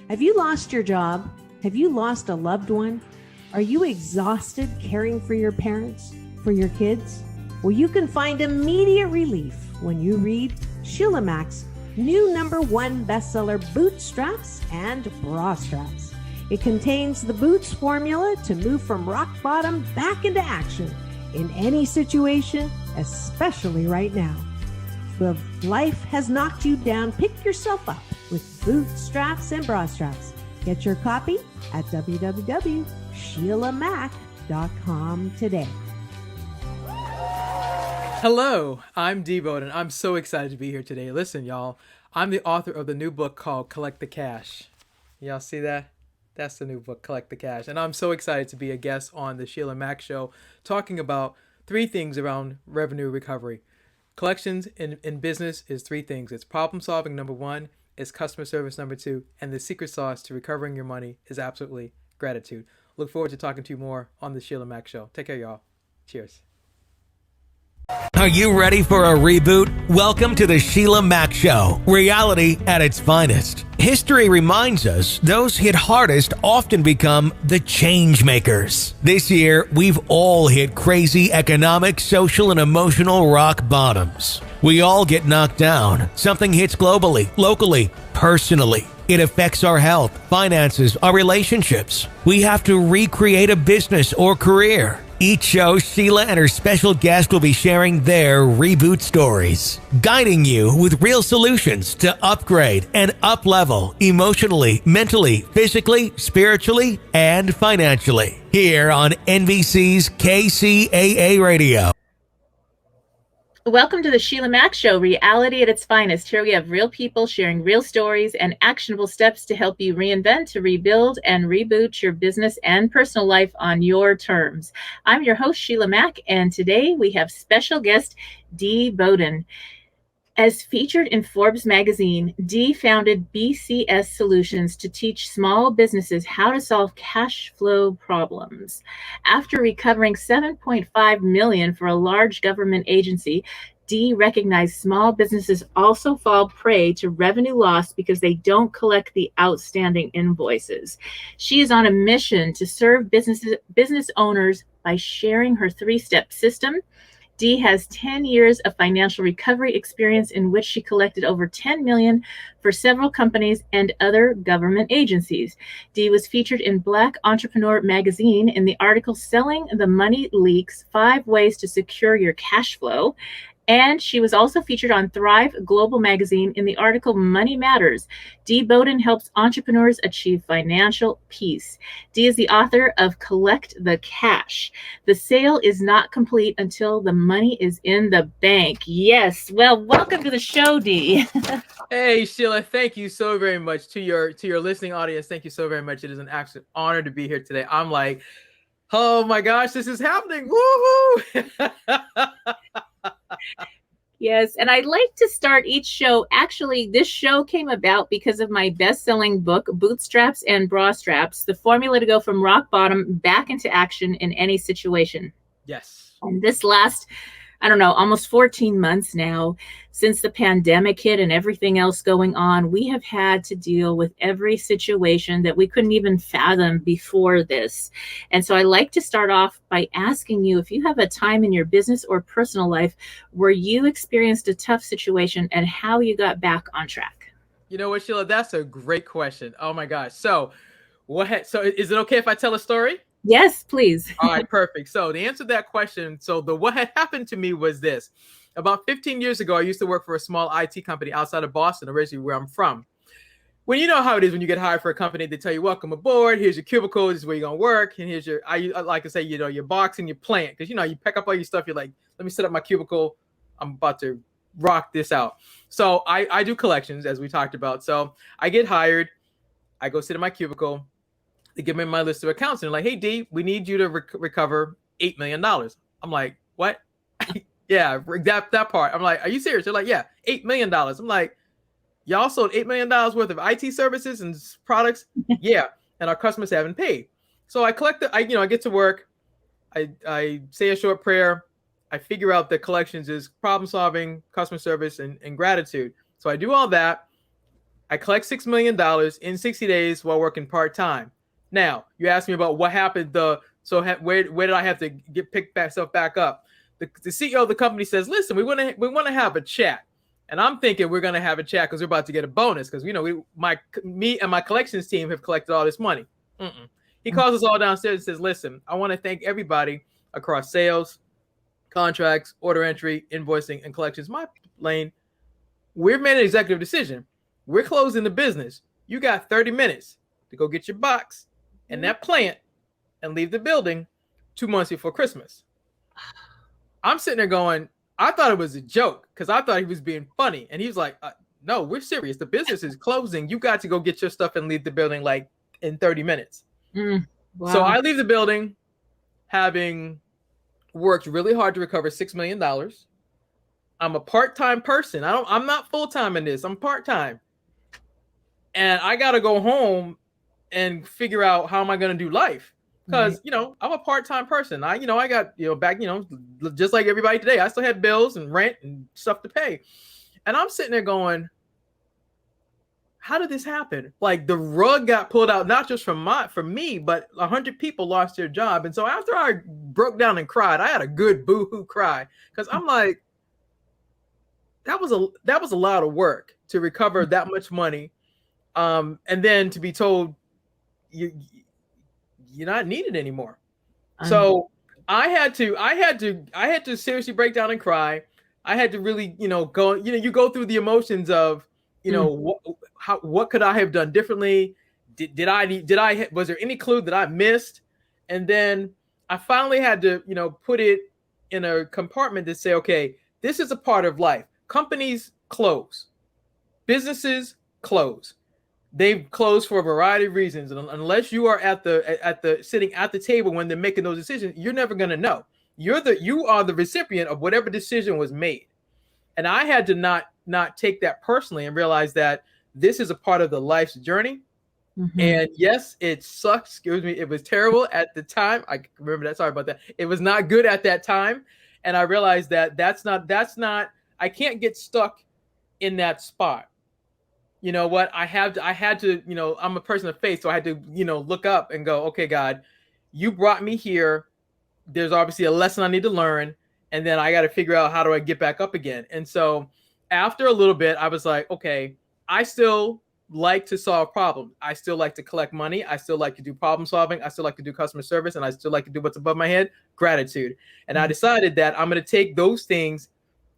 Have you lost your job? Have you lost a loved one? Are you exhausted caring for your parents, for your kids? Well, you can find immediate relief when you read Sheila Mack's new #1 bestseller, Bootstraps and Bra Straps. It contains the Boots formula to move from rock bottom back into action in any situation, especially right now. If life has knocked you down, pick yourself up with Bootstraps and Bra Straps. Get your copy at www.sheilamack.com today. Hello, I'm Bowden. I'm so excited to be here today. Listen, y'all, I'm the author of the new book called Collect the Cash. Y'all see that? That's the new book, Collect the Cash. And I'm so excited to be a guest on the Sheila Mack Show, talking about 3 things around revenue recovery. Collections in business is 3 things. It's problem solving, #1, it's customer service, #2, and the secret sauce to recovering your money is absolutely gratitude. Look forward to talking to you more on the Sheila Mack Show. Take care, y'all. Cheers. Are you ready for a reboot? Welcome to the Sheila Mack Show, reality at its finest. History reminds us those hit hardest often become the change makers. This year, we've all hit crazy economic, social, and emotional rock bottoms. We all get knocked down. Something hits globally, locally, personally. It affects our health, finances, our relationships. We have to recreate a business or career. Each show, Sheila and her special guest will be sharing their reboot stories, guiding you with real solutions to upgrade and up-level emotionally, mentally, physically, spiritually, and financially. Here on NBC's KCAA Radio. Welcome to the Sheila Mack Show, reality at its finest. Here we have real people sharing real stories and actionable steps to help you reinvent, to rebuild, and reboot your business and personal life on your terms. I'm your host, Sheila Mack, and today we have special guest, Dee Bowden. As featured in Forbes Magazine, Dee founded BCS Solutions to teach small businesses how to solve cash flow problems. After recovering $7.5 million for a large government agency, Dee recognized small businesses also fall prey to revenue loss because they don't collect the outstanding invoices. She is on a mission to serve business owners by sharing her 3-step system. Dee has 10 years of financial recovery experience in which she collected over $10 million for several companies and other government agencies. Dee was featured in Black Entrepreneur Magazine in the article Selling the Money Leaks: 5 Ways to Secure Your Cash Flow. And she was also featured on Thrive Global Magazine in the article Money Matters. Dee Bowden helps entrepreneurs achieve financial peace. Dee is the author of Collect the Cash. The sale is not complete until the money is in the bank. Yes. Well, welcome to the show, Dee. Hey, Sheila, thank you so very much. To your listening audience, thank you so very much. It is an absolute honor to be here today. I'm like, oh my gosh, this is happening. Woohoo! Yes, and I'd like to start each show. Actually, this show came about because of my best-selling book, Bootstraps and Bra Straps, the formula to go from rock bottom back into action in any situation. Yes. And this last, almost 14 months now, since the pandemic hit and everything else going on, we have had to deal with every situation that we couldn't even fathom before this. And so I like to start off by asking you if you have a time in your business or personal life where you experienced a tough situation and how you got back on track. You know what, Sheila? That's a great question. Oh my gosh. So is it okay if I tell a story? Yes, please. All right, perfect. So the answer to that question, what had happened to me was this. About 15 years ago, I used to work for a small IT company outside of Boston, originally where I'm from. When you know how it is when you get hired for a company, they tell you, welcome aboard, here's your cubicle, this is where you're going to work, and here's your, I like to say, your box and your plant. Because, you pack up all your stuff, you're like, let me set up my cubicle, I'm about to rock this out. So I do collections, as we talked about. So I get hired, I go sit in my cubicle, they give me my list of accounts, and they're like, hey, Dee, we need you to recover $8 million. I'm like, what? Yeah, that part. I'm like, are you serious? They're like, yeah, $8 million. I'm like, y'all sold $8 million worth of IT services and products? Yeah, and our customers haven't paid. So I collect I get to work, I say a short prayer, I figure out that collections is problem solving, customer service, and gratitude. So I do all that. I collect $6 million in 60 days while working part-time. Now, you asked me about what happened. Where did I have to pick myself back up? The CEO of the company says, listen, we want to have a chat. And I'm thinking we're going to have a chat because we're about to get a bonus because, me and my collections team have collected all this money. He calls us all downstairs and says, listen, I want to thank everybody across sales, contracts, order entry, invoicing, and collections. My lane, we've made an executive decision. We're closing the business. You got 30 minutes to go get your box and that plant and leave the building 2 months before Christmas. I'm sitting there going, I thought it was a joke because I thought he was being funny. And he was like, no, we're serious. The business is closing. You got to go get your stuff and leave the building like in 30 minutes. Wow. So I leave the building having worked really hard to recover $6 million. I'm a part-time person. I'm not full-time in this. I'm part-time. And I got to go home and figure out how am I going to do life? Because, I'm a part-time person. I got, back, just like everybody today, I still had bills and rent and stuff to pay. And I'm sitting there going, how did this happen? Like the rug got pulled out, not just from me, but 100 people lost their job. And so after I broke down and cried, I had a good boo-hoo cry because I'm like, that was a lot of work to recover that much money. And then to be told you're not needed anymore. So I had to seriously break down and cry. I had to really, go, you go through the emotions of, what could I have done differently? Was there any clue that I missed? And then I finally had to, put it in a compartment to say, okay, this is a part of life. Companies close, businesses close. They've closed for a variety of reasons, and unless you are at the sitting at the table when they're making those decisions, you're never going to know. You are the recipient of whatever decision was made. And I had to not take that personally and realize that this is a part of the life's journey. And yes, it sucks. Excuse me, it was terrible at the time. I remember that. Sorry about that. It was not good at that time, and I realized that that's not. I can't get stuck in that spot. You know what? I had to, I'm a person of faith. So I had to, look up and go, okay, God, you brought me here. There's obviously a lesson I need to learn. And then I got to figure out how do I get back up again. And so after a little bit, I was like, okay, I still like to solve problems. I still like to collect money. I still like to do problem solving. I still like to do customer service. And I still like to do what's above my head, gratitude. And I decided that I'm going to take those things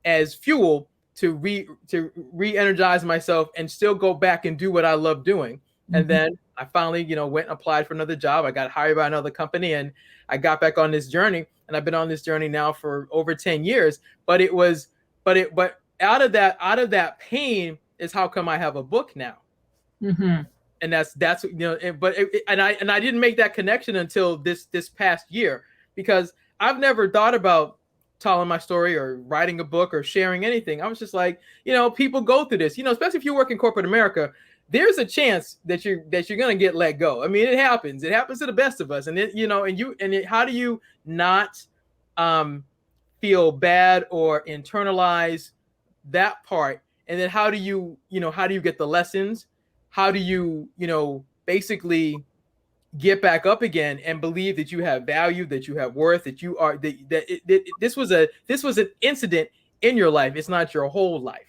as fuel to re-energize myself and still go back and do what I love doing. And then I finally, went and applied for another job. I got hired by another company and I got back on this journey. And I've been on this journey now for over 10 years. But out of that pain is how come I have a book now. And that's I didn't make that connection until this past year, because I've never thought about telling my story or writing a book or sharing anything. I was just like, people go through this, especially if you work in corporate America, there's a chance that you're going to get let go. I mean, it happens to the best of us. And how do you not feel bad or internalize that part? And then how do you get the lessons? How do you, basically get back up again and believe that you have value, that you have worth, that you are this was an incident in your life. It's not your whole life.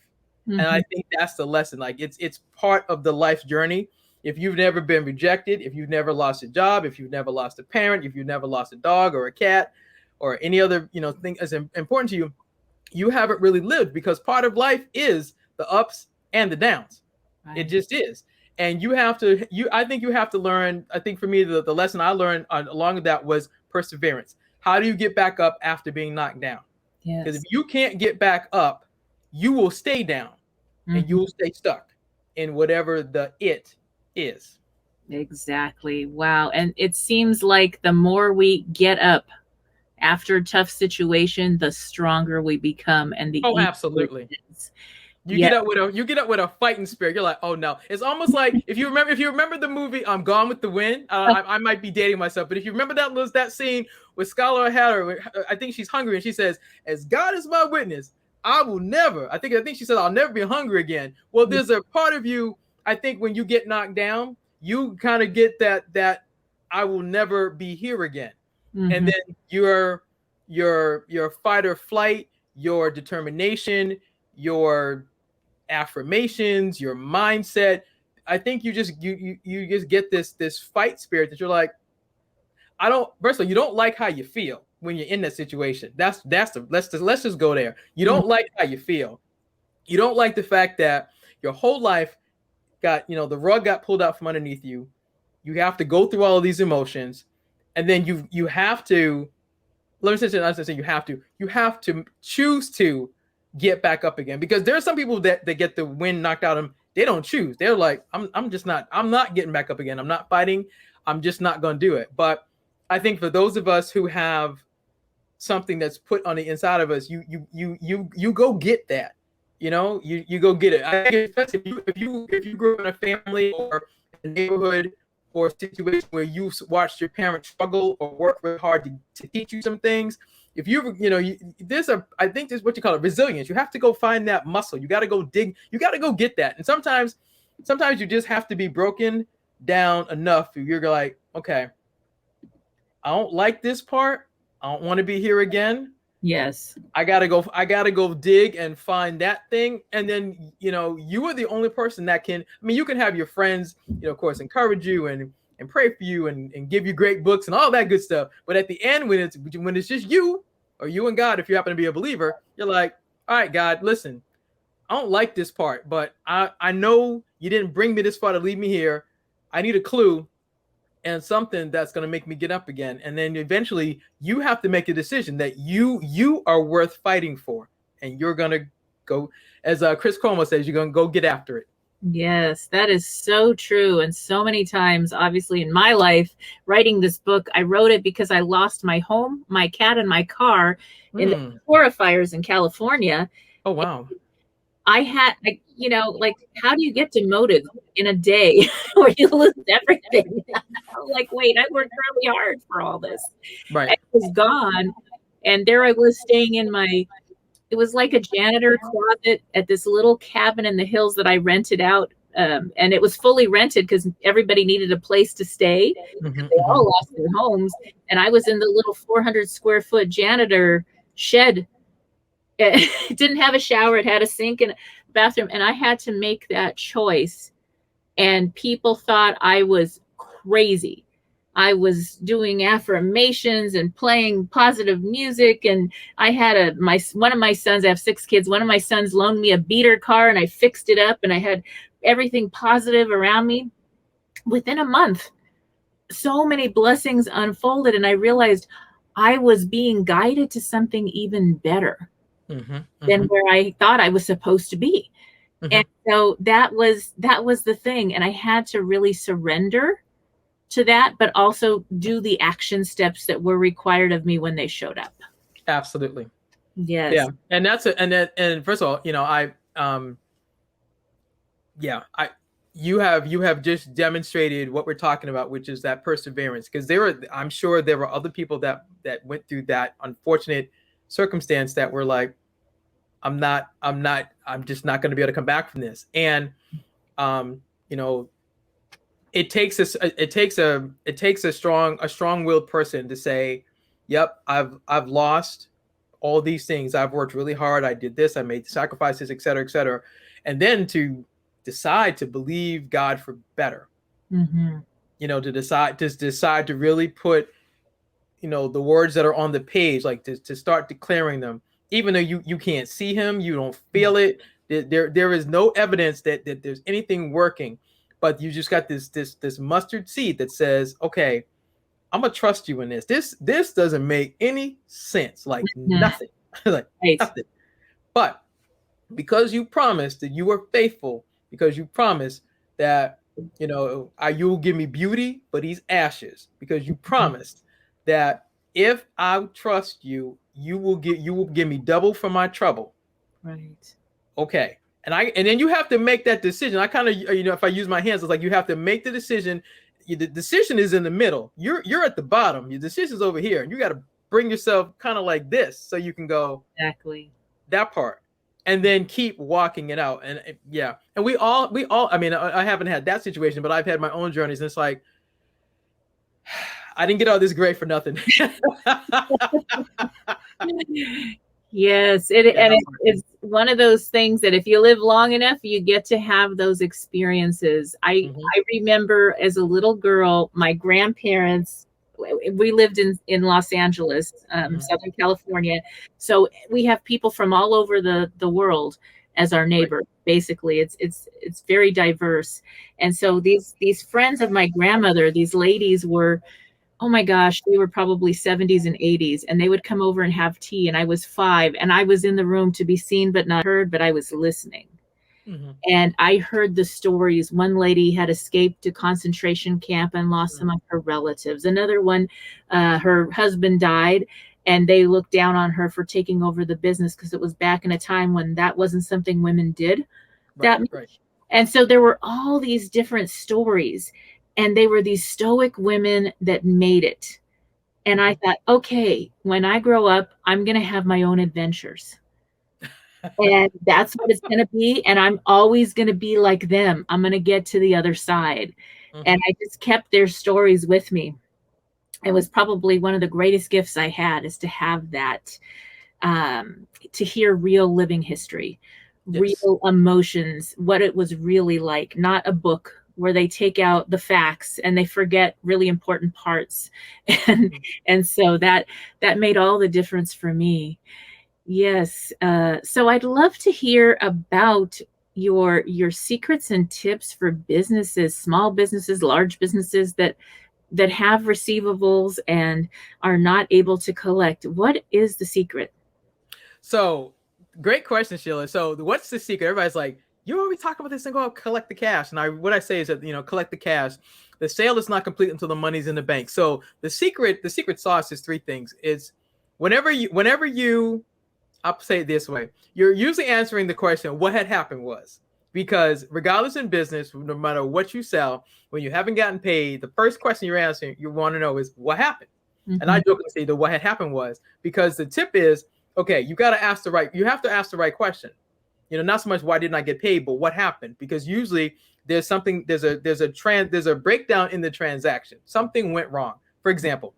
And I think that's the lesson. Like it's part of the life journey. If you've never been rejected, if you've never lost a job, if you've never lost a parent, if you've never lost a dog or a cat or any other, thing that's important to you, you haven't really lived, because part of life is the ups and the downs. Right. It just is. And I think you have to learn. I think for me, the lesson I learned along with that was perseverance. How do you get back up after being knocked down? Because if you can't get back up, you will stay down and you will stay stuck in whatever the it is. Exactly. Wow. And it seems like the more we get up after a tough situation, the stronger we become. And absolutely. You get up with a fighting spirit. You're like, oh no. It's almost like if you remember the movie Gone with the Wind. I might be dating myself, but if you remember that scene with Scarlett O'Hara, I think she's hungry and she says, "As God is my witness, I will never." I think she said, "I'll never be hungry again." Well, there's a part of you I think when you get knocked down, you kind of get that I will never be here again. Mm-hmm. And then your fight or flight, your determination, your affirmations, your mindset, I think you just get this fight spirit that you're like, first of all, you don't like how you feel when you're in that situation. Let's just go there. You don't like how you feel. You don't like the fact that your whole life the rug got pulled out from underneath you. You have to go through all of these emotions, and then you have to, let me say you have to choose to get back up again, because there are some people that get the wind knocked out of them. They don't choose. They're like, I'm not getting back up again. I'm not fighting. I'm just not going to do it. But I think for those of us who have something that's put on the inside of us, you go get that. You go get it. I think if you grew up in a family or a neighborhood or a situation where you watched your parents struggle or work really hard to teach you some things, if I think there's what you call it, resilience. You have to go find that muscle. You got to go dig. You got to go get that. And sometimes you just have to be broken down enough. You're like, okay, I don't like this part. I don't want to be here again. Yes. I gotta go dig and find that thing. And then, you are the only person that can, you can have your friends, of course, encourage you and pray for you and give you great books and all that good stuff. But at the end, when it's just you or you and God, if you happen to be a believer, you're like, all right, God, listen, I don't like this part, but I know you didn't bring me this far to leave me here. I need a clue and something that's going to make me get up again. And then eventually you have to make a decision that you are worth fighting for. And you're going to go, as Chris Cuomo says, you're going to go get after it. Yes, that is so true. And so many times, obviously, in my life, writing this book, I wrote it because I lost my home, my cat, and my car in the forest fires in California. Oh, wow. I had, how do you get demoted in a day where you lose everything? I'm like, wait, I worked really hard for all this. Right. I was gone. And there I was staying in it was like a janitor closet at this little cabin in the hills that I rented out. And it was fully rented because everybody needed a place to stay. Mm-hmm, they all lost their homes. And I was in the little 400 square foot janitor shed. It didn't have a shower. It had a sink and a bathroom. And I had to make that choice. And people thought I was crazy. I was doing affirmations and playing positive music. And I had one of my sons, I have 6 kids. One of my sons loaned me a beater car and I fixed it up and I had everything positive around me. Within a month, so many blessings unfolded. And I realized I was being guided to something even better. Than where I thought I was supposed to be. And so that was the thing. And I had to really surrender to that, but also do the action steps that were required of me when they showed up. Absolutely. Yes. Yeah. And and first of all, you have just demonstrated what we're talking about, which is that perseverance. Because I'm sure there were other people that went through that unfortunate circumstance that were like, I'm just not going to be able to come back from this. And, it takes a strong-willed person to say, yep, I've lost all these things. I've worked really hard. I did this. I made sacrifices, et cetera, et cetera. And then to decide to believe God for better, to decide to really put, the words that are on the page, like to start declaring them. Even though you can't see him, you don't feel it. There is no evidence that there's anything working, but you just got this mustard seed that says, okay, I'm gonna trust you in this. This doesn't make any sense, like nothing, like nothing. But because you promised that you were faithful, because you promised that you will give me beauty, but these ashes, because you promised that if I trust you, you will give me double for my trouble. Right. Okay. And then you have to make that decision. I kind of, if I use my hands, it's like you have to make the decision. The decision is in the middle. You're at the bottom. Your decision's over here. And you got to bring yourself kind of like this so you can go exactly that part. and then keep walking it out. And yeah, and we all, I mean, I haven't had that situation, but I've had my own journeys, and it's like, I didn't get all this grade for nothing. Yes, it's one of those things that if you live long enough, you get to have those experiences. I remember as a little girl, my grandparents, we lived in Los Angeles, Southern California. So we have people from all over the world as our neighbor. Right. Basically, it's very diverse. And so these friends of my grandmother, these ladies were, oh my gosh, they were probably 70s and 80s, and they would come over and have tea. And I was 5, and I was in the room to be seen but not heard, but I was listening. Mm-hmm. And I heard the stories. One lady had escaped to concentration camp and lost some of her relatives. Another one, her husband died, and they looked down on her for taking over the business because it was back in a time when that wasn't something women did. Right. And so there were all these different stories. And they were these stoic women that made it. And I thought, okay, when I grow up, I'm going to have my own adventures. And that's what it's going to be. And I'm always going to be like them. I'm going to get to the other side. Mm-hmm. And I just kept their stories with me. It was probably one of the greatest gifts I had, is to have that, to hear real living history, yes, real emotions, what it was really like, not a book where they take out the facts and they forget really important parts. And so that made all the difference for me. Yes. So I'd love to hear about your secrets and tips for businesses, small businesses, large businesses that have receivables and are not able to collect. What is the secret? So great question, Sheila. So what's the secret? Everybody's like, you always talk about this and go out, collect the cash. And what I say is that, collect the cash. The sale is not complete until the money's in the bank. So the secret sauce is 3 things. It's whenever you, I'll say it this way, you're usually answering the question, what had happened was, because regardless in business, no matter what you sell, when you haven't gotten paid, the first question you're answering, you want to know is what happened. Mm-hmm. And I jokingly say that what had happened was, because the tip is, okay, you have to ask the right question. Not so much why didn't I get paid, but what happened? Because usually there's a breakdown in the transaction. Something went wrong. For example,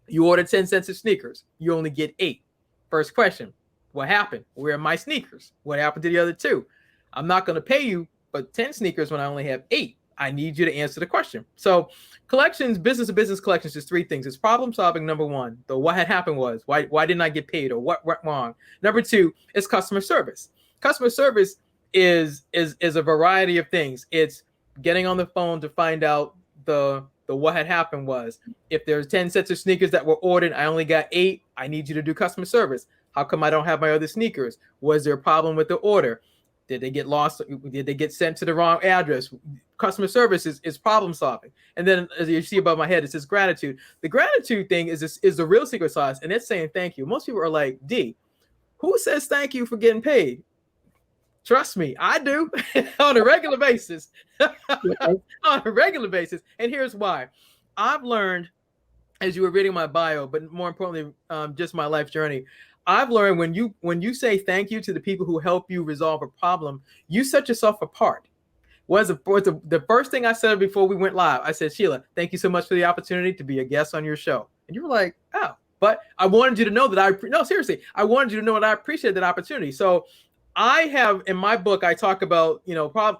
you ordered 10 sets of sneakers. You only get 8. First question, what happened? Where are my sneakers? What happened to the other 2? I'm not going to pay you but 10 sneakers when I only have 8. I need you to answer the question. So collections, business to business collections is 3 things. It's problem solving, number 1. The what had happened was, why didn't I get paid, or what went wrong? Number 2 is customer service. Customer service is a variety of things. It's getting on the phone to find out the what had happened was, if there's 10 sets of sneakers that were ordered, I only got 8, I need you to do customer service. How come I don't have my other sneakers? Was there a problem with the order? Did they get lost? Did they get sent to the wrong address? Customer service is problem solving. And then, as you see above my head, it says gratitude. The gratitude thing is the real secret sauce, and it's saying thank you. Most people are like, D, who says thank you for getting paid? Trust me, I do on a regular basis. On a regular basis. And here's why. I've learned, as you were reading my bio, but more importantly, just my life journey, I've learned when you say thank you to the people who help you resolve a problem, you set yourself apart. The first thing I said before we went live, I said, Sheila, thank you so much for the opportunity to be a guest on your show. And you were like, oh, but I wanted you to know that I wanted you to know that I appreciate that opportunity. So I have, in my book, I talk about,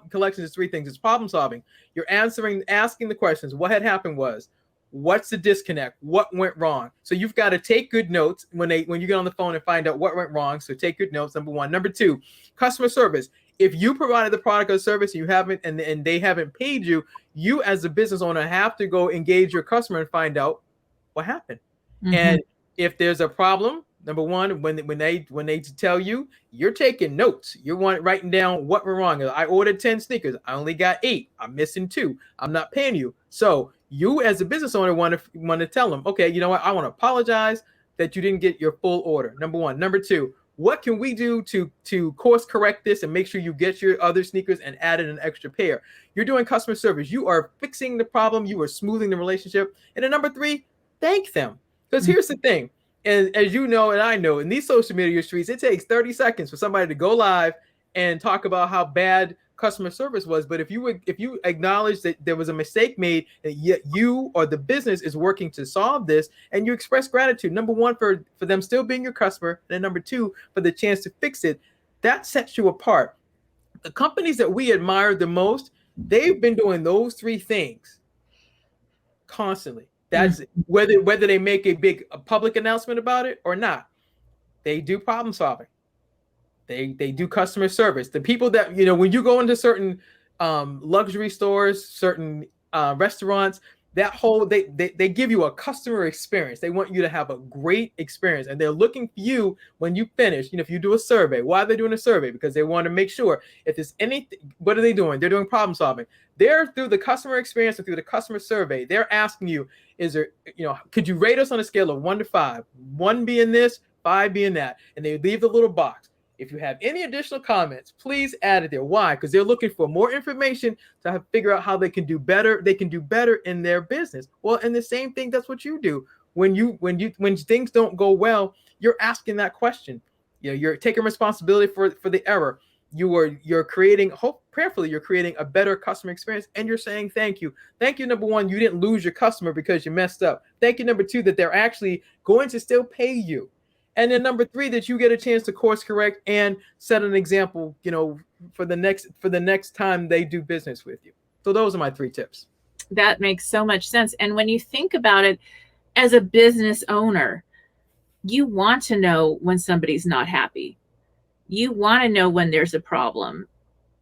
collections is 3 things. It's problem solving. You're asking the questions. What had happened was, what's the disconnect? What went wrong? So you've got to take good notes when you get on the phone and find out what went wrong. So take good notes, number 1. Number 2, customer service. If you provided the product or service, you haven't, and they haven't paid you, you as a business owner have to go engage your customer and find out what happened. Mm-hmm. And if there's a problem, number 1, when they tell you, you're taking notes. You're writing down what went wrong. I ordered 10 sneakers. I only got 8. I'm missing 2. I'm not paying you. So you as a business owner want to tell them, okay, you know what? I want to apologize that you didn't get your full order. Number 1. Number 2, what can we do to course correct this and make sure you get your other sneakers and add in an extra pair? You're doing customer service. You are fixing the problem. You are smoothing the relationship. And then number 3, thank them. Because here's the thing. And as you know, and I know, in these social media streets, it takes 30 seconds for somebody to go live and talk about how bad customer service was. But if you acknowledge that there was a mistake made, and yet you or the business is working to solve this, and you express gratitude, number one, for them still being your customer, and then number two, for the chance to fix it, that sets you apart. The companies that we admire the most, they've been doing those three things constantly. That's whether they make a public announcement about it or not. They do problem solving. They do customer service. The people that, when you go into certain luxury stores, certain restaurants, that whole they give you a customer experience. They want you to have a great experience, and they're looking for you when you finish. If you do a survey, why are they doing a survey? Because they want to make sure if there's anything. What are they doing? They're doing problem solving. They're through the customer experience and through the customer survey. They're asking you, is there, could you rate us on a scale of 1 to 5? 1 being this, 5 being that, and they leave the little box. If you have any additional comments, please add it there. Why? Because they're looking for more information to figure out how they can do better. They can do better in their business. Well, and the same thing, that's what you do. When things don't go well, you're asking that question. You're taking responsibility for the error. You're creating, prayerfully, you're creating a better customer experience, and you're saying thank you. Thank you, number one, you didn't lose your customer because you messed up. Thank you, number two, that they're actually going to still pay you. And then number three, that you get a chance to course correct and set an example, for the next time they do business with you. So those are my 3 tips. That makes so much sense. And when you think about it, as a business owner, you want to know when somebody's not happy. You want to know when there's a problem.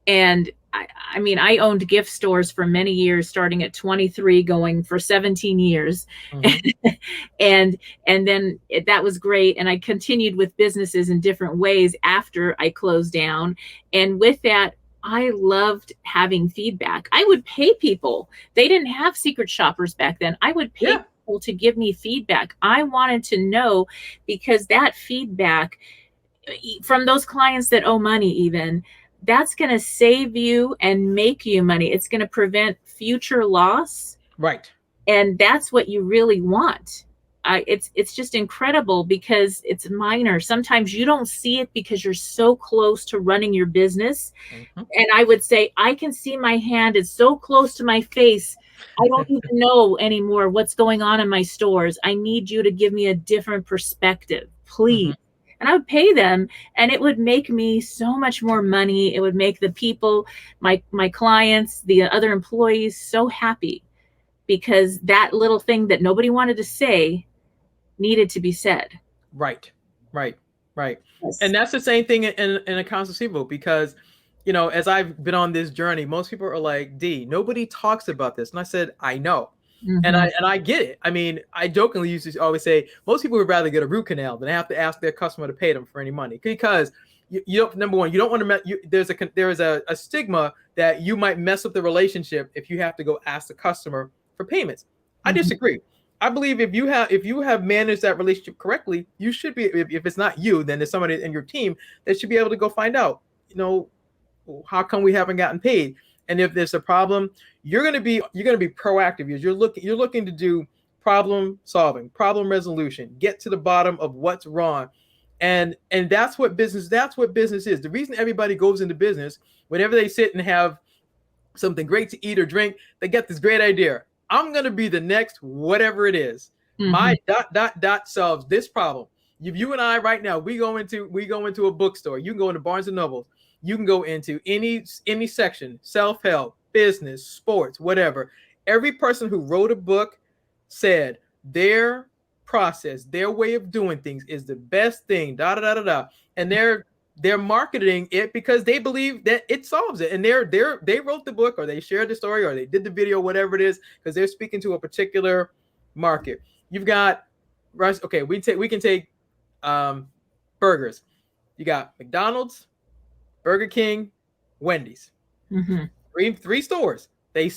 And I owned gift stores for many years, starting at 23, going for 17 years. Mm-hmm. and then that was great. And I continued with businesses in different ways after I closed down. And with that, I loved having feedback. I would pay people. They didn't have secret shoppers back then. I would pay people to give me feedback. I wanted to know, because that feedback from those clients that owe money, even, that's going to save you and make you money. It's going to prevent future loss. Right. And that's what you really want. It's just incredible, because it's minor. Sometimes you don't see it because you're so close to running your business. Mm-hmm. And I would say, I can see my hand is so close to my face. I don't even know anymore what's going on in my stores. I need you to give me a different perspective, please. Mm-hmm. And I would pay them, and it would make me so much more money. It would make the people, my clients, the other employees, so happy, because that little thing that nobody wanted to say needed to be said. Right. Yes. Yes. And that's the same thing in accounts receivable, because, as I've been on this journey, most people are like, D, nobody talks about this. And I said, I know. Mm-hmm. And I get it. I jokingly used to always say, most people would rather get a root canal than have to ask their customer to pay them for any money, because you don't. Number one, you don't want to. There's a stigma that you might mess up the relationship if you have to go ask the customer for payments. Mm-hmm. I disagree. I believe if you have managed that relationship correctly, you should be. If it's not you, then there's somebody in your team that should be able to go find out. How come we haven't gotten paid? And if there's a problem, you're going to be proactive. You're looking to do problem solving, problem resolution, get to the bottom of what's wrong. And that's what business is. The reason everybody goes into business, whenever they sit and have something great to eat or drink, they get this great idea. I'm going to be the next whatever it is. Mm-hmm. My ... solves this problem. You and I right now, we go into a bookstore. You can go into Barnes and Noble. You can go into any section, self-help, business, sports, whatever. Every person who wrote a book said their process, their way of doing things is the best thing, and they're marketing it because they believe that it solves it. And they wrote the book, or they shared the story, or they did the video, whatever it is, because they're speaking to a particular market. You've got okay, we can take burgers. You got McDonald's, Burger King, Wendy's. Mm-hmm. Three stores. They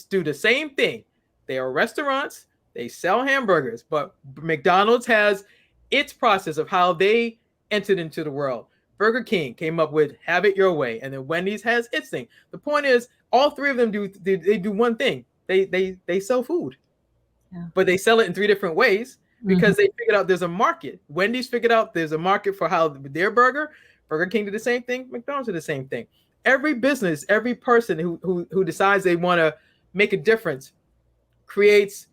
do the same thing. They are restaurants. They sell hamburgers, but McDonald's has its process of how they entered into the world. Burger King came up with have it your way, and then Wendy's has its thing. The point is, all three of them do one thing. They sell food, but they sell it in 3 different ways. because they figured out there's a market. Wendy's figured out there's a market for how their Burger King did the same thing, McDonald's did the same thing. Every business, every person who decides they want to make a difference creates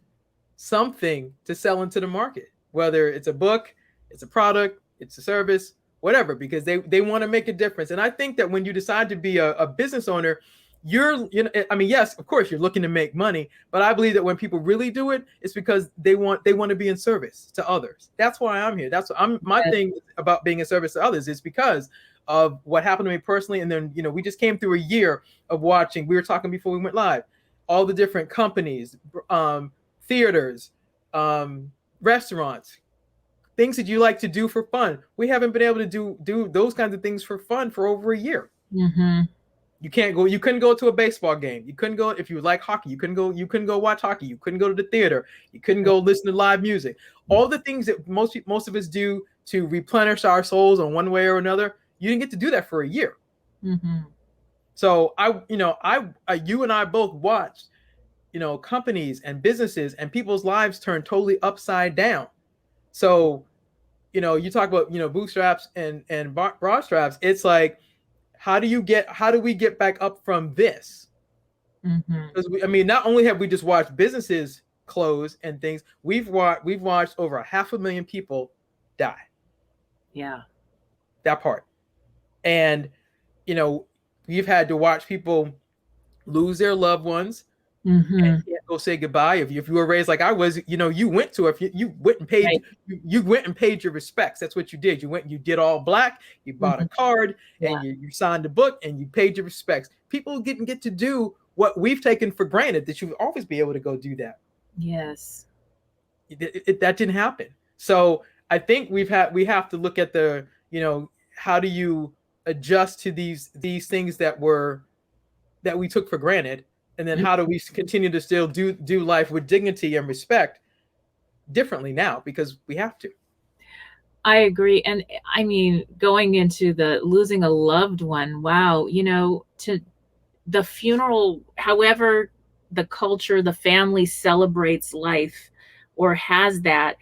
something to sell into the market, whether it's a book, it's a product, it's a service, whatever, because they want to make a difference. And I think that when you decide to be a business owner, yes, of course you're looking to make money, but I believe that when people really do it, it's because they want to be in service to others. That's why I'm here. That's what my thing about being in service to others is because of what happened to me personally. And then, we just came through a year of watching, we were talking before we went live, all the different companies, theaters, restaurants, things that you like to do for fun. We haven't been able to do those kinds of things for fun for over a year. Mm-hmm. You couldn't go to a baseball game. You couldn't go, if you like hockey, you couldn't go watch hockey. You couldn't go to the theater. You couldn't go listen to live music. All the things that most of us do to replenish our souls in one way or another, you didn't get to do that for a year. Mm-hmm. So you and I both watched, companies and businesses and people's lives turn totally upside down. So, you talk about, bootstraps and broad straps. It's like, how do we get back up from this? Because not only have we just watched businesses close and things, we've watched over 500,000 people die. Yeah. That part. And, we've had to watch people lose their loved ones and can't go say goodbye. If you were raised like I was, you went to you went and paid, right. you went and paid your respects. That's what you did. You went and you did all black, you bought a card and you signed a book and you paid your respects. People didn't get to do what we've taken for granted, that you'd always be able to go do that. Yes. That didn't happen. So I think we have to look at the, how do you adjust to these things that we took for granted? And then how do we continue to still do life with dignity and respect differently now? Because we have to. I agree. And I mean, going into the losing a loved one, wow, to the funeral, however the culture, the family celebrates life or has that,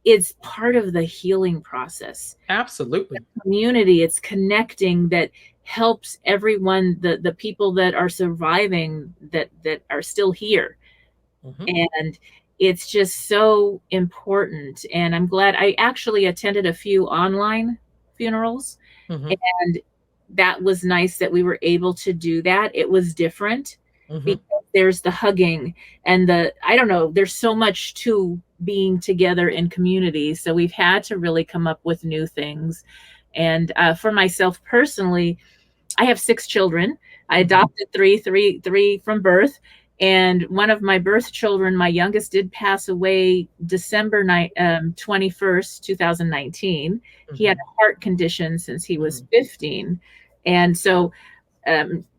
it's part of the healing process. Absolutely. The community, it's connecting that helps everyone, the people that are surviving, that are still here. And it's just so important. And I'm glad I actually attended a few online funerals, and that was nice that we were able to do that. It was different because there's the hugging and I don't know, there's so much to being together in community. So we've had to really come up with new things. And for myself personally, I have 6 children. I adopted three from birth. And one of my birth children, my youngest, did pass away December 21st, 2019. He had a heart condition since he was 15. And so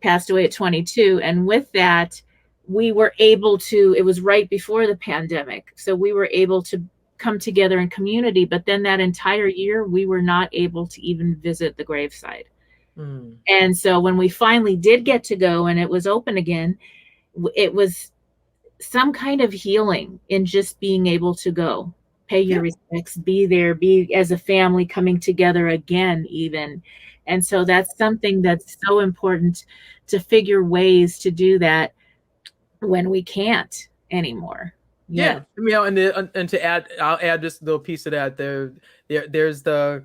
passed away at 22. And with that, we were able to, it was right before the pandemic. So we were able to come together in community. But then that entire year, we were not able to even visit the graveside. And so when we finally did get to go and it was open again, it was some kind of healing in just being able to go, pay your respects, be there, be as a family coming together again, even. And so that's something that's so important, to figure ways to do that when we can't anymore. Yeah. And to add, I'll add this little piece of that. There's the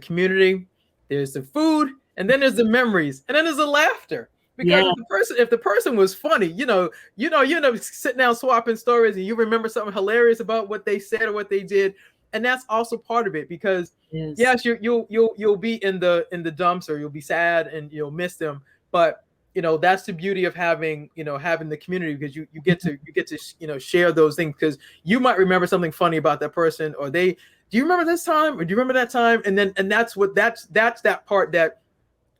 community, there's the food, and then there's the memories, and then there's the laughter. Because if the person was funny, you end up sitting down swapping stories, and you remember something hilarious about what they said or what they did, and that's also part of it. Because yes, you'll be in the dumps, or you'll be sad and you'll miss them, but that's the beauty of having the community, because you get to share those things, because you might remember something funny about that person, or do you remember this time, or do you remember that time, and that's that part that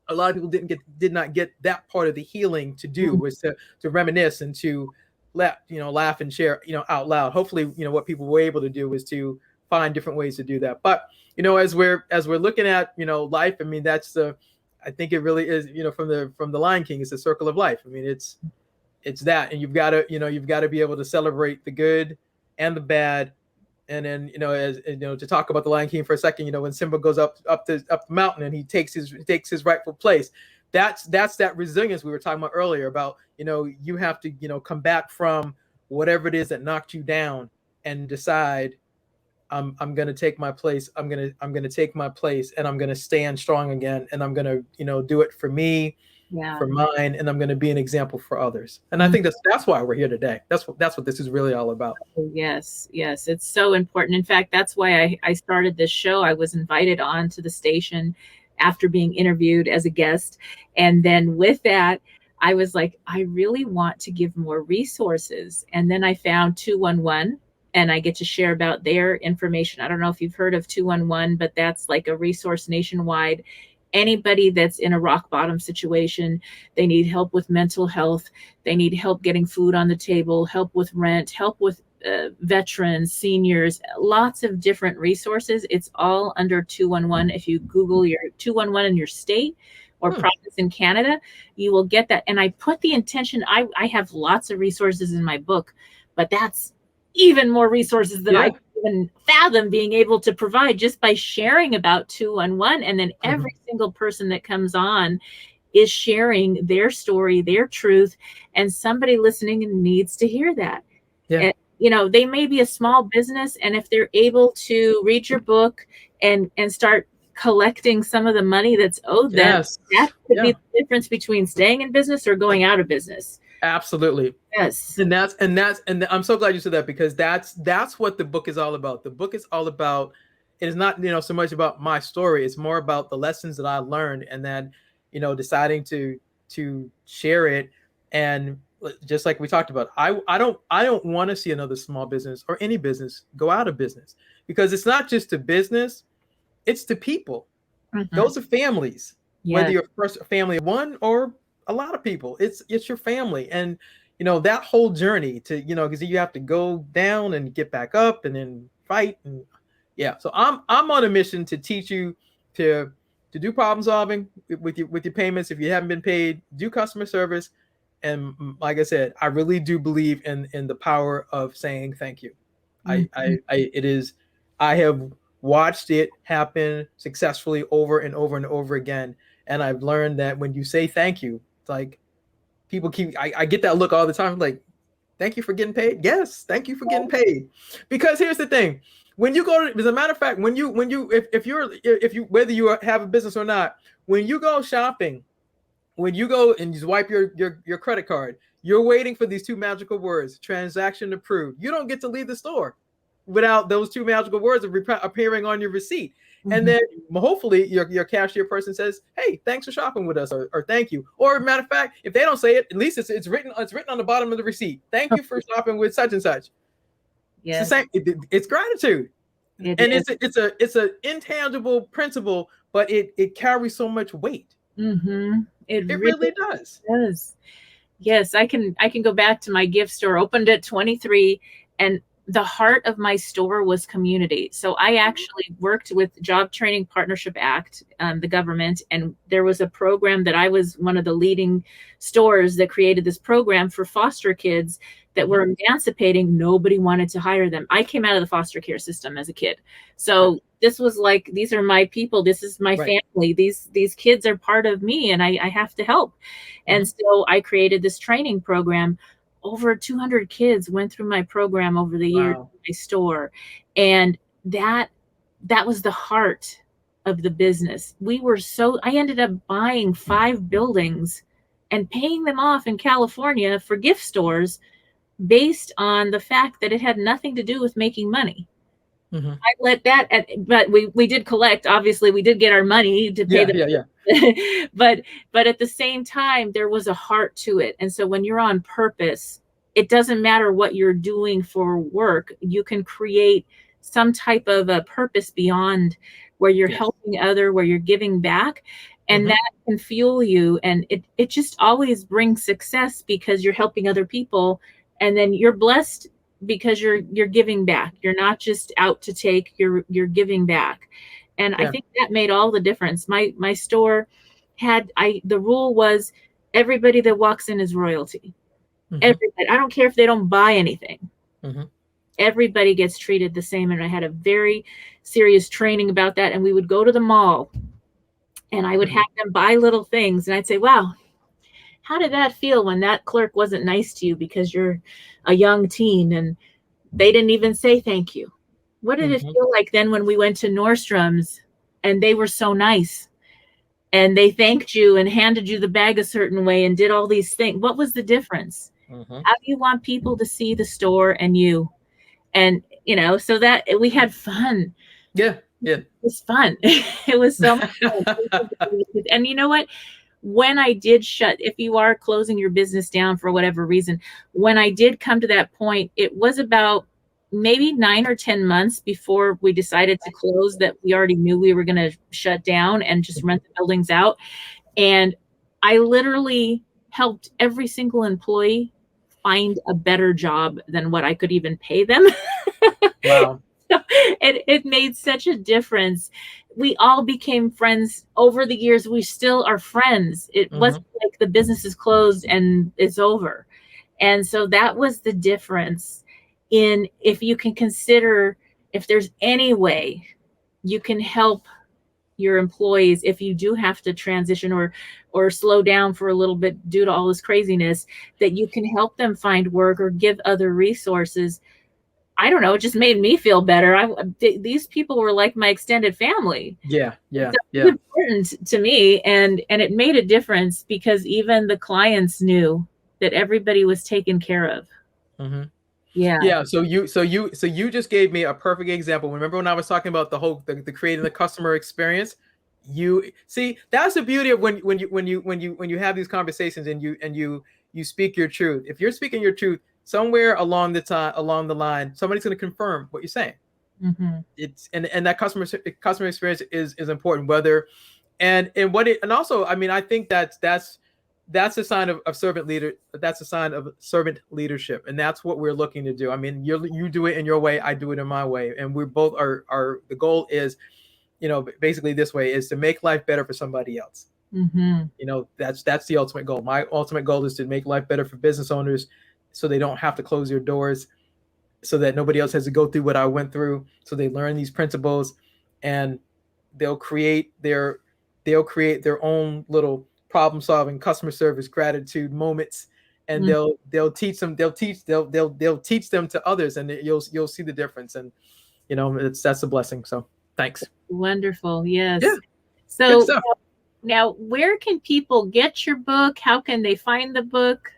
a lot of people did not get that part of the healing to do, was to reminisce and to laugh and share out loud. Hopefully what people were able to do was to find different ways to do that. But as we're looking at life, I mean, I think it really is from the Lion King, it's a circle of life. I mean, it's that, and you've got to be able to celebrate the good and the bad. And then, as to talk about the Lion King for a second, when Simba goes up the mountain and he takes his rightful place, that's that resilience we were talking about earlier about, you have to, come back from whatever it is that knocked you down and decide, I'm going to take my place. I'm going to take my place, and I'm going to stand strong again. And I'm going to, do it for me, for mine, and I'm going to be an example for others. And I think that's why we're here today. That's what this is really all about. Yes. It's so important. In fact, that's why I started this show. I was invited on to the station after being interviewed as a guest. And then with that, I was like, I really want to give more resources. And then I found 211. And I get to share about their information. I don't know if you've heard of 211, but that's like a resource nationwide. Anybody that's in a rock bottom situation, they need help with mental health. They need help getting food on the table, help with rent, help with veterans, seniors, lots of different resources. It's all under 211. If you Google your 211 in your state or province in Canada, you will get that. And I put the intention, I have lots of resources in my book, but that's even more resources than I could even fathom being able to provide just by sharing about 211. And then every single person that comes on is sharing their story, their truth, and somebody listening needs to hear that. And, they may be a small business, and if they're able to read your book and start collecting some of the money that's owed them, that could be the difference between staying in business or going out of business. Absolutely. Yes. And I'm so glad you said that, because that's what the book is all about. The book is all about, it is not, so much about my story. It's more about the lessons that I learned, and then, deciding to share it. And just like we talked about, I don't want to see another small business or any business go out of business, because it's not just to business, it's to people. Those are families, whether you're first a family of one or a lot of people. It's your family. And that whole journey to, because you have to go down and get back up and then fight. And so I'm on a mission to teach you to do problem solving with your payments. If you haven't been paid, do customer service. And like I said, I really do believe in the power of saying thank you. I have watched it happen successfully over and over and over again. And I've learned that when you say thank you, it's like people I get that look all the time. Like, thank you for getting paid. Yes. Thank you for getting paid. Because here's the thing. When you go to, as a matter of fact, if you, whether you have a business or not, when you go shopping, when you go and you swipe your credit card, you're waiting for these two magical words, transaction approved. You don't get to leave the store without those two magical words appearing on your receipt. And then hopefully your cashier person says, hey, thanks for shopping with us, or thank you. Or matter of fact, if they don't say it, at least it's written on the bottom of the receipt. Thank you for shopping with such and such. Yes. It's the same. It's gratitude. It's an intangible principle, but it carries so much weight. It really does. Yes, I can go back to my gift store, opened at 23, and the heart of my store was community. So I actually worked with Job Training Partnership Act, the government, and there was a program that I was one of the leading stores that created this program for foster kids that were emancipating. Nobody wanted to hire them. I came out of the foster care system as a kid. So this was like, these are my people. This is my family. These kids are part of me, and I have to help. And so I created this training program. Over 200 kids went through my program over the years in my store. And that was the heart of the business. I ended up buying 5 buildings and paying them off in California for gift stores based on the fact that it had nothing to do with making money. I let that, but we did collect. Obviously, we did get our money to pay them. But at the same time, there was a heart to it. And so when you're on purpose, it doesn't matter what you're doing for work. You can create some type of a purpose beyond, where you're helping where you're giving back. And that can fuel you. And it just always brings success, because you're helping other people. And then you're blessed because you're giving back. You're not just out to take, you're giving back. And I think that made all the difference. My store had, the rule was everybody that walks in is royalty. Everybody. I don't care if they don't buy anything. everybody gets treated the same. And I had a very serious training about that. And we would go to the mall and I would have them buy little things. And I'd say, wow, how did that feel when that clerk wasn't nice to you because you're a young teen and they didn't even say thank you? What did it feel like then when we went to Nordstrom's and they were so nice and they thanked you and handed you the bag a certain way and did all these things? What was the difference? How do you want people to see the store and you? And, so that we had fun. Yeah. It was fun. It was so much fun. And you know what? When I did if you are closing your business down for whatever reason, when I did come to that point, it was about maybe 9 or 10 months before we decided to close that we already knew we were going to shut down and just rent the buildings out. And I literally helped every single employee find a better job than what I could even pay them. Wow. It made such a difference. We all became friends over the years. We still are friends. It wasn't like the business is closed and it's over. And so that was the difference in, if you can consider, if there's any way you can help your employees, if you do have to transition or slow down for a little bit due to all this craziness, that you can help them find work or give other resources. I don't know. It just made me feel better. These people were like my extended family. Yeah. It was important to me, and it made a difference because even the clients knew that everybody was taken care of. Yeah. So you just gave me a perfect example. Remember when I was talking about the creating the customer experience? You see, that's the beauty of when you have these conversations and you speak your truth. If you're speaking your truth, somewhere along the line, somebody's going to confirm what you're saying. It's and that customer experience is important. Whether and also, I mean, I think that's a sign of servant leader. That's a sign of servant leadership, and that's what we're looking to do. I mean, you do it in your way, I do it in my way, and we both are. The goal is, basically this way is to make life better for somebody else. That's the ultimate goal. My ultimate goal is to make life better for business owners, so they don't have to close their doors, so that nobody else has to go through what I went through. So they learn these principles, and they'll create their own little problem-solving, customer service, gratitude moments, and they'll teach them to others, and you'll see the difference. And that's a blessing. So thanks. Wonderful. Yes. Yeah. So now, where can people get your book? How can they find the book?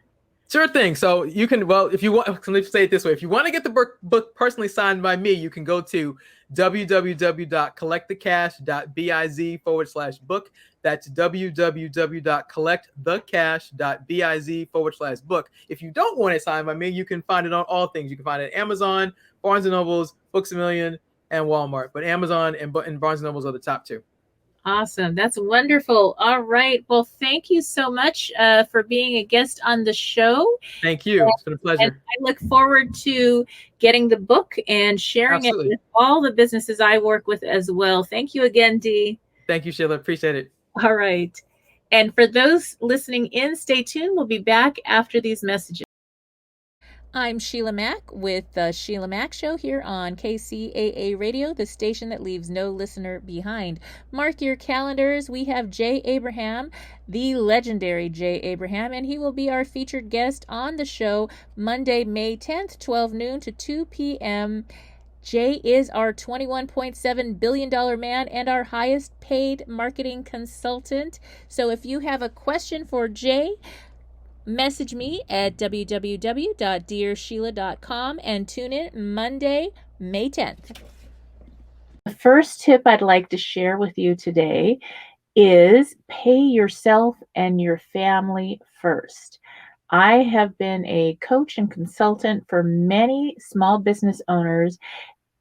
Sure thing. So you can, if you want, let's say it this way. If you want to get the book personally signed by me, you can go to www.collectthecash.biz/book. That's www.collectthecash.biz/book. If you don't want it signed by me, you can find it on all things. You can find it at Amazon, Barnes & Nobles, Books A Million, and Walmart. But Amazon and Barnes & Nobles are the top two. Awesome. That's wonderful. All right. Well, thank you so much for being a guest on the show. Thank you. It's been a pleasure. And I look forward to getting the book and sharing it with all the businesses I work with as well. Thank you again, Dee. Thank you, Sheila. Appreciate it. All right. And for those listening in, stay tuned. We'll be back after these messages. I'm Sheila Mack with the Sheila Mack Show here on KCAA Radio, the station that leaves no listener behind. Mark your calendars. We have Jay Abraham, the legendary Jay Abraham, and he will be our featured guest on the show Monday, May 10th, 12 noon to 2 p.m. Jay is our $21.7 billion man and our highest paid marketing consultant. So if you have a question for Jay, message me at www.dearsheila.com and tune in Monday, May 10th. The first tip I'd like to share with you today is pay yourself and your family first. I have been a coach and consultant for many small business owners,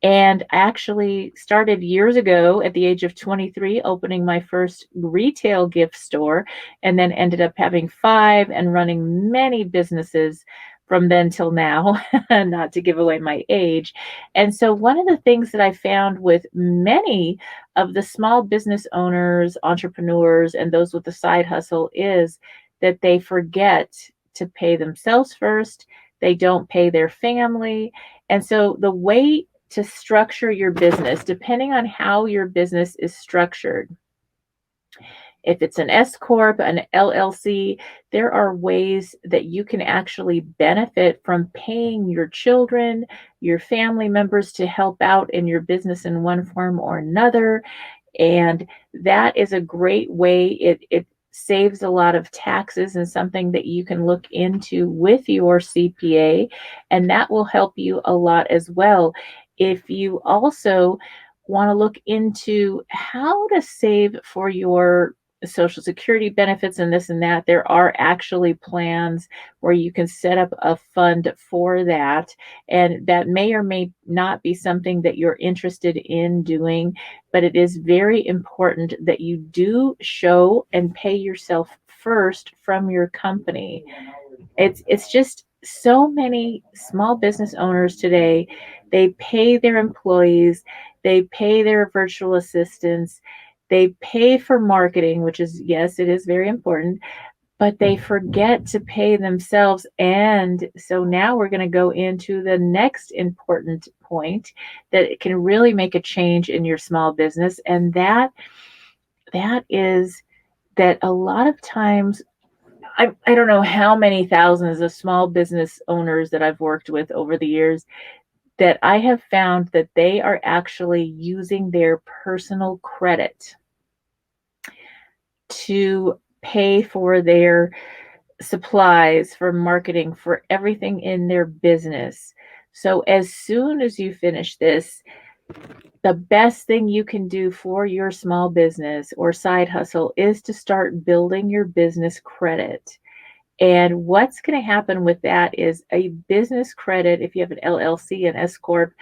and actually started years ago at the age of 23, opening my first retail gift store, and then ended up having 5 and running many businesses from then till now, not to give away my age. And so one of the things that I found with many of the small business owners, entrepreneurs, and those with the side hustle is that they forget to pay themselves first. They don't pay their family. And so the way to structure your business, depending on how your business is structured, if it's an S Corp, an LLC, there are ways that you can actually benefit from paying your children, your family members to help out in your business in one form or another. And that is a great way. It saves a lot of taxes and something that you can look into with your CPA, and that will help you a lot as well. If you also want to look into how to save for your Social Security benefits and this and that, there are actually plans where you can set up a fund for that. And that may or may not be something that you're interested in doing, but it is very important that you do show and pay yourself first from your company. It's just so many small business owners today, they pay their employees, they pay their virtual assistants, they pay for marketing, which is, yes, it is very important, but they forget to pay themselves. And so now we're going to go into the next important point that it can really make a change in your small business. And that is that a lot of times, I don't know how many thousands of small business owners that I've worked with over the years, that I have found that they are actually using their personal credit to pay for their supplies, for marketing, for everything in their business. So as soon as you finish this, the best thing you can do for your small business or side hustle is to start building your business credit. And what's going to happen with that is a business credit, if you have an LLC, an S Corp,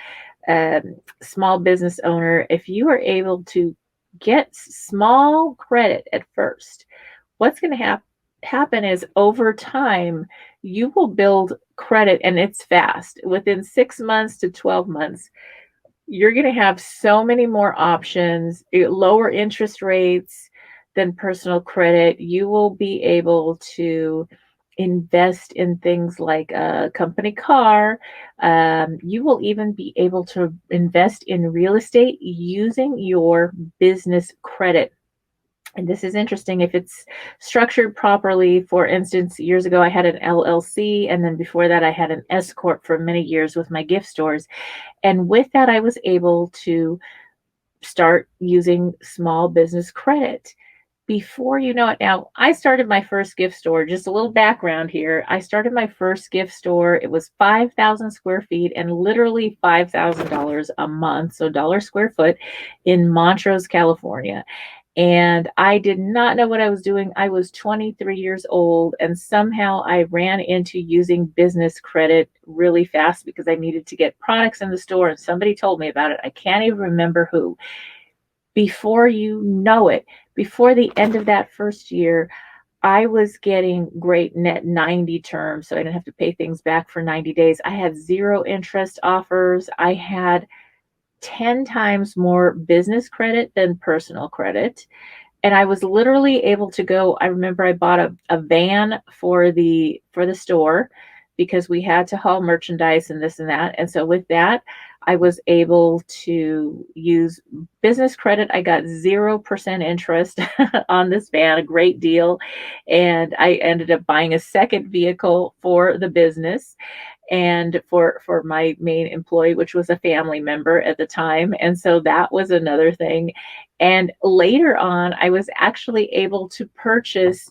small business owner, if you are able to get small credit at first, what's going to happen is over time, you will build credit, and it's fast. Within 6 months to 12 months, you're going to have so many more options, lower interest rates than personal credit. You will be able to invest in things like a company car. You will even be able to invest in real estate using your business credit. And this is interesting if it's structured properly. For instance, years ago, I had an LLC, and then before that, I had an S Corp for many years with my gift stores. And with that, I was able to start using small business credit. Before you know it, now I started my first gift store, just a little background here. I started my first gift store. It was 5,000 square feet and literally $5,000 a month, so dollar square foot, in Montrose, California. And I did not know what I was doing. I was 23 years old, and somehow I ran into using business credit really fast because I needed to get products in the store, and somebody told me about it. I can't even remember who. Before you know it, before the end of that first year, I was getting great net 90 terms, so I didn't have to pay things back for 90 days. I had 0 interest offers. I had 10 times more business credit than personal credit. And I was literally able to go, I remember I bought a van for the store because we had to haul merchandise and this and that. And so with that, I was able to use business credit. I got 0% interest on this van, a great deal. And I ended up buying a second vehicle for the business and for my main employee, which was a family member at the time. And so that was another thing. And later on, I was actually able to purchase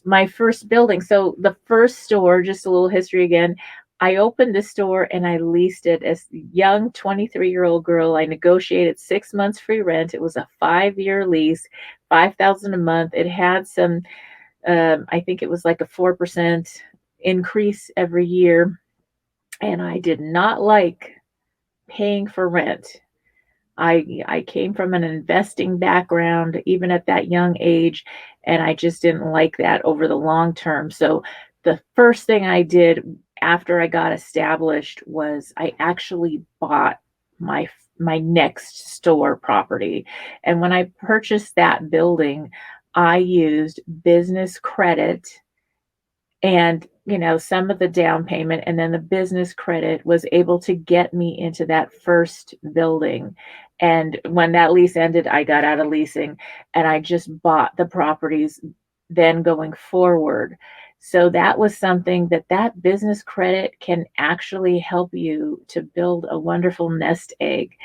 my first building. So the first store, just a little history again, I opened the store and I leased it as a young 23-year-old girl. I negotiated 6 months free rent. It was a 5-year lease, $5,000 a month. It had some, I think it was like a 4% increase every year. And I did not like paying for rent. I came from an investing background, even at that young age, and I just didn't like that over the long term. So the first thing I did after I got established was I actually bought my next store property. And when I purchased that building, I used business credit And, some of the down payment and then the business credit was able to get me into that first building. And when that lease ended, I got out of leasing and I just bought the properties then going forward. So that was something that business credit can actually help you to build a wonderful nest egg.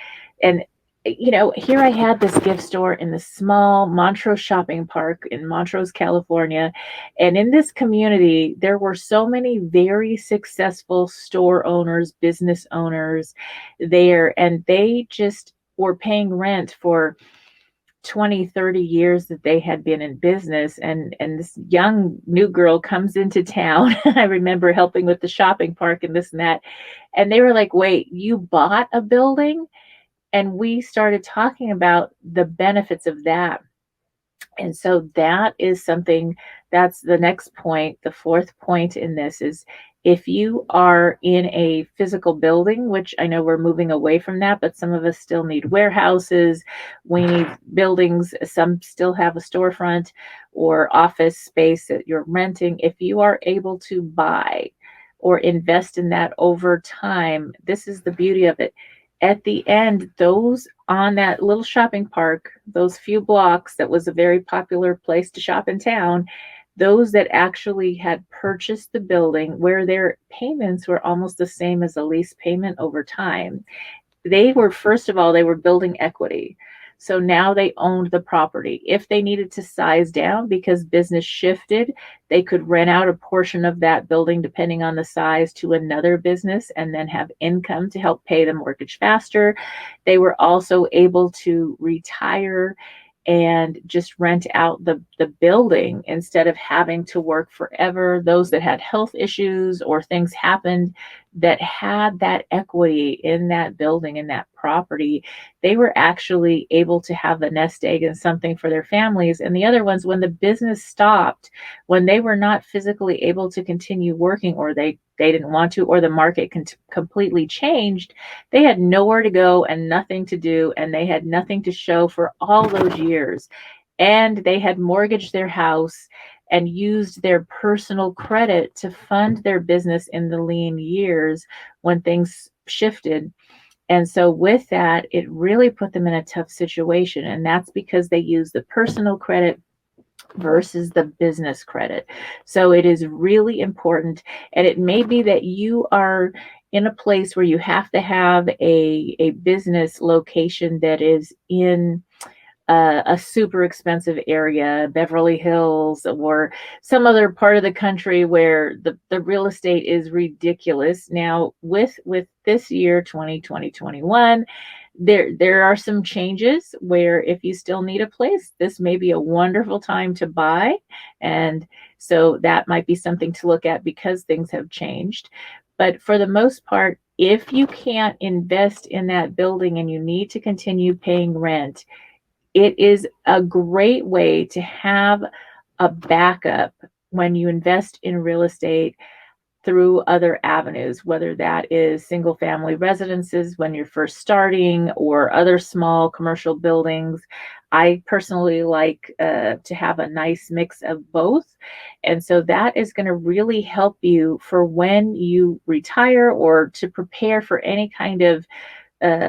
And here I had this gift store in the small Montrose shopping park in Montrose, California. And in this community, there were so many very successful store owners, business owners there, and they just were paying rent for 20, 30 years that they had been in business. And this young new girl comes into town. I remember helping with the shopping park and this and that. And they were like, wait, you bought a building? And we started talking about the benefits of that. And so that is something that's the next point. The fourth point in this is if you are in a physical building, which I know we're moving away from that, but some of us still need warehouses, we need buildings, some still have a storefront or office space that you're renting. If you are able to buy or invest in that over time, this is the beauty of it. At the end, those on that little shopping park, those few blocks that was a very popular place to shop in town, those that actually had purchased the building where their payments were almost the same as a lease payment over time, they were, first of all, they were building equity. So now they owned the property. If they needed to size down because business shifted, they could rent out a portion of that building, depending on the size, to another business and then have income to help pay the mortgage faster. They were also able to retire and just rent out the building instead of having to work forever. Those that had health issues or things happened that had that equity in that building, in that property, they were actually able to have the nest egg and something for their families. And the other ones, when the business stopped, when they were not physically able to continue working, or they didn't want to, or the market completely changed, they had nowhere to go and nothing to do, and they had nothing to show for all those years. And they had mortgaged their house and used their personal credit to fund their business in the lean years when things shifted. And so with that, it really put them in a tough situation. And that's because they used the personal credit versus the business credit. So it is really important. And it may be that you are in a place where you have to have a business location that is in a super expensive area, Beverly Hills, or some other part of the country where the real estate is ridiculous. Now, with this year, 2021, there are some changes where if you still need a place, this may be a wonderful time to buy. And so that might be something to look at because things have changed. But for the most part, if you can't invest in that building and you need to continue paying rent, it is a great way to have a backup when you invest in real estate through other avenues, whether that is single family residences when you're first starting or other small commercial buildings. I personally like to have a nice mix of both. And so that is going to really help you for when you retire or to prepare for any kind of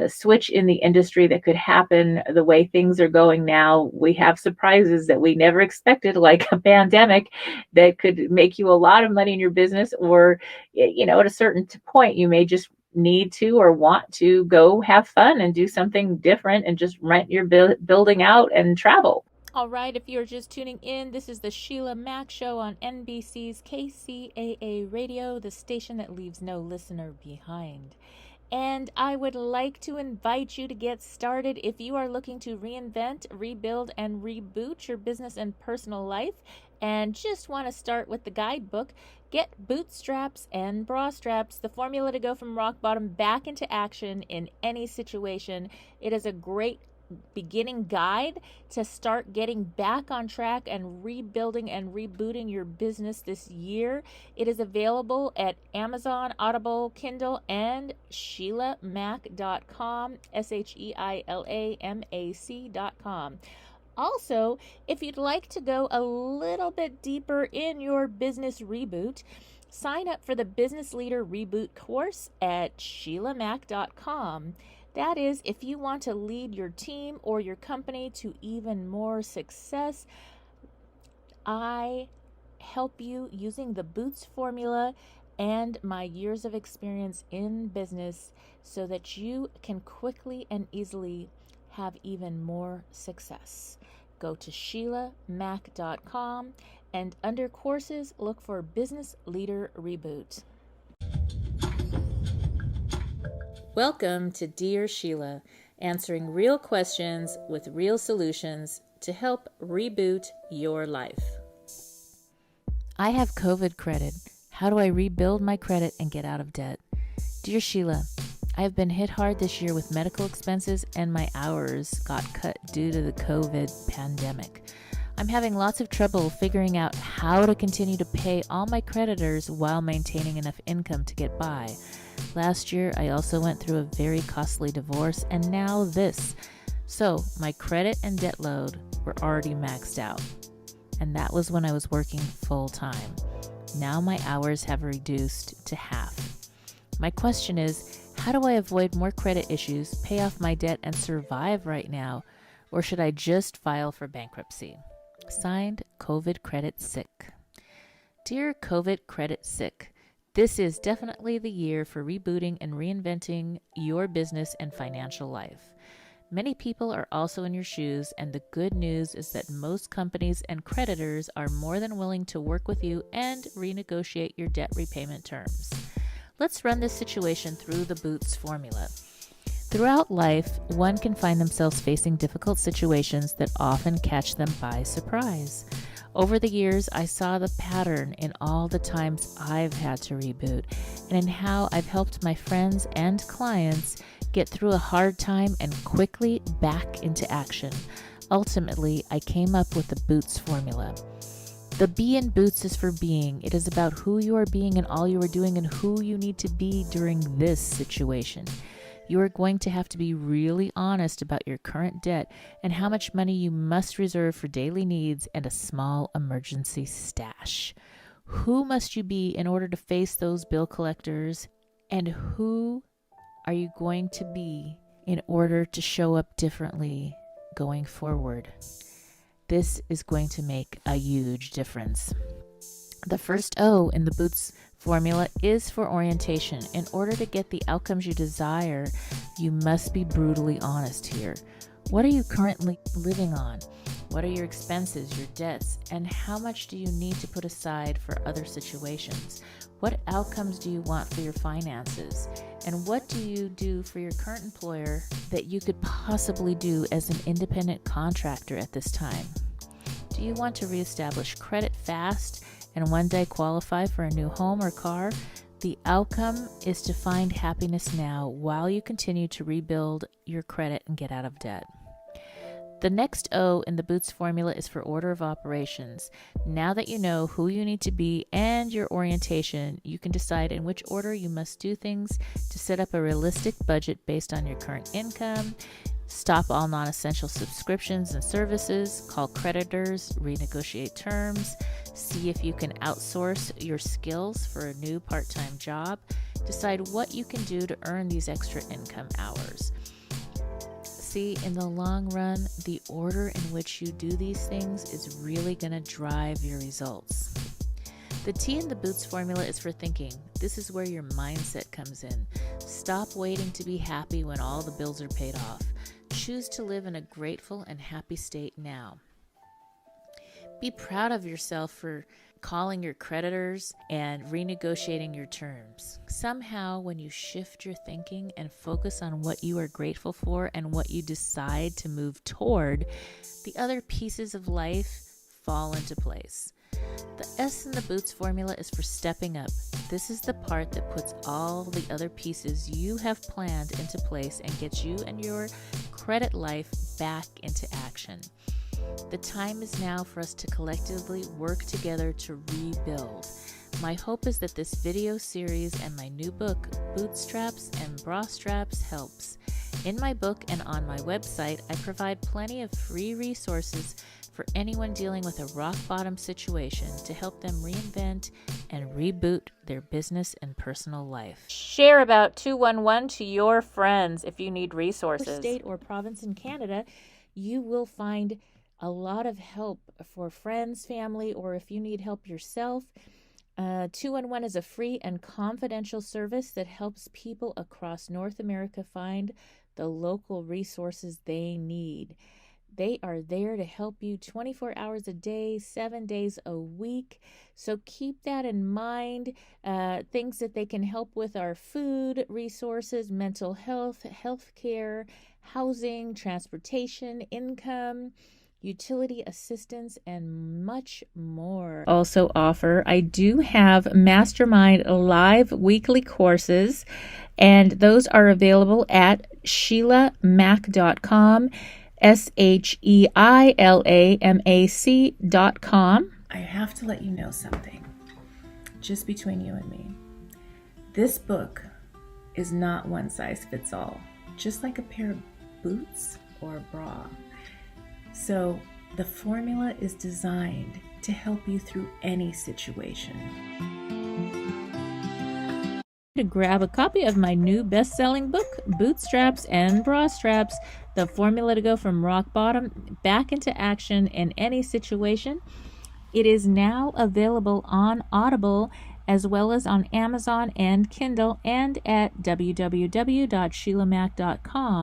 switch in the industry that could happen. The way things are going now, we have surprises that we never expected, like a pandemic that could make you a lot of money in your business, or at a certain point you may just need to or want to go have fun and do something different and just rent your building out and travel. All right, if you're just tuning in, this is the Sheila Mack Show on NBC's KCAA Radio, the station that leaves no listener behind. And I would like to invite you to get started if you are looking to reinvent, rebuild, and reboot your business and personal life and just want to start with the guidebook. Get Bootstraps and Bra Straps, the formula to go from rock bottom back into action in any situation. It is a great beginning guide to start getting back on track and rebuilding and rebooting your business this year. It is available at Amazon, Audible, Kindle, and SheilaMac.com, SheilaMac.com. Also, if you'd like to go a little bit deeper in your business reboot, sign up for the Business Leader Reboot course at SheilaMac.com. That is, if you want to lead your team or your company to even more success, I help you using the Boots formula and my years of experience in business so that you can quickly and easily have even more success. Go to SheilaMac.com and under courses, look for Business Leader Reboot. Welcome to Dear Sheila, answering real questions with real solutions to help reboot your life. I have COVID credit. How do I rebuild my credit and get out of debt? Dear Sheila, I have been hit hard this year with medical expenses and my hours got cut due to the COVID pandemic. I'm having lots of trouble figuring out how to continue to pay all my creditors while maintaining enough income to get by. Last year, I also went through a very costly divorce and now this. So my credit and debt load were already maxed out. And that was when I was working full time. Now my hours have reduced to half. My question is, how do I avoid more credit issues, pay off my debt, and survive right now? Or should I just file for bankruptcy? Signed, COVID Credit Sick. Dear COVID Credit Sick, this is definitely the year for rebooting and reinventing your business and financial life. Many people are also in your shoes, and the good news is that most companies and creditors are more than willing to work with you and renegotiate your debt repayment terms. Let's run this situation through the Boots formula. Throughout life, one can find themselves facing difficult situations that often catch them by surprise. Over the years, I saw the pattern in all the times I've had to reboot and in how I've helped my friends and clients get through a hard time and quickly back into action. Ultimately, I came up with the Boots formula. The B in Boots is for being. It is about who you are being and all you are doing and who you need to be during this situation. You are going to have to be really honest about your current debt and how much money you must reserve for daily needs and a small emergency stash. Who must you be in order to face those bill collectors? And who are you going to be in order to show up differently going forward? This is going to make a huge difference. The first O in the Boots formula is for orientation. In order to get the outcomes you desire, you must be brutally honest here. What are you currently living on? What are your expenses, your debts, and how much do you need to put aside for other situations? What outcomes do you want for your finances? And what do you do for your current employer that you could possibly do as an independent contractor at this time? Do you want to reestablish credit fast and one day qualify for a new home or car? The outcome is to find happiness now while you continue to rebuild your credit and get out of debt. The next O in the Boots formula is for order of operations. Now that you know who you need to be and your orientation, you can decide in which order you must do things to set up a realistic budget based on your current income, stop all non-essential subscriptions and services, call creditors, renegotiate terms, see if you can outsource your skills for a new part-time job, decide what you can do to earn these extra income hours. See, in the long run, the order in which you do these things is really going to drive your results. The T in the Boots formula is for thinking. This is where your mindset comes in. Stop waiting to be happy when all the bills are paid off. Choose to live in a grateful and happy state now. Be proud of yourself for calling your creditors and renegotiating your terms. Somehow, when you shift your thinking and focus on what you are grateful for and what you decide to move toward, the other pieces of life fall into place. The S in the Boots formula is for stepping up. This is the part that puts all the other pieces you have planned into place and gets you and your credit life back into action. The time is now for us to collectively work together to rebuild. My hope is that this video series and my new book, Bootstraps and Bra Straps, helps. In my book and on my website, I provide plenty of free resources for anyone dealing with a rock bottom situation to help them reinvent and reboot their business and personal life. Share about 211 to your friends if you need resources. State or province in Canada, you will find a lot of help for friends, family, or if you need help yourself. 211 is a free and confidential service that helps people across North America find the local resources they need. They are there to help you 24 hours a day, 7 days a week. So keep that in mind. Things that they can help with are food, resources, mental health, healthcare, housing, transportation, income, utility assistance, and much more. Also offer, I do have Mastermind live weekly courses, and those are available at SheilaMac.com, SheilaMac.com. I have to let you know something, just between you and me. This book is not one size fits all, just like a pair of boots or a bra. So the formula is designed to help you through any situation. To grab a copy of my new best-selling book, Bootstraps and Bra Straps, the formula to go from rock bottom back into action in any situation. It is now available on Audible as well as on Amazon and Kindle and at www.sheilamac.com.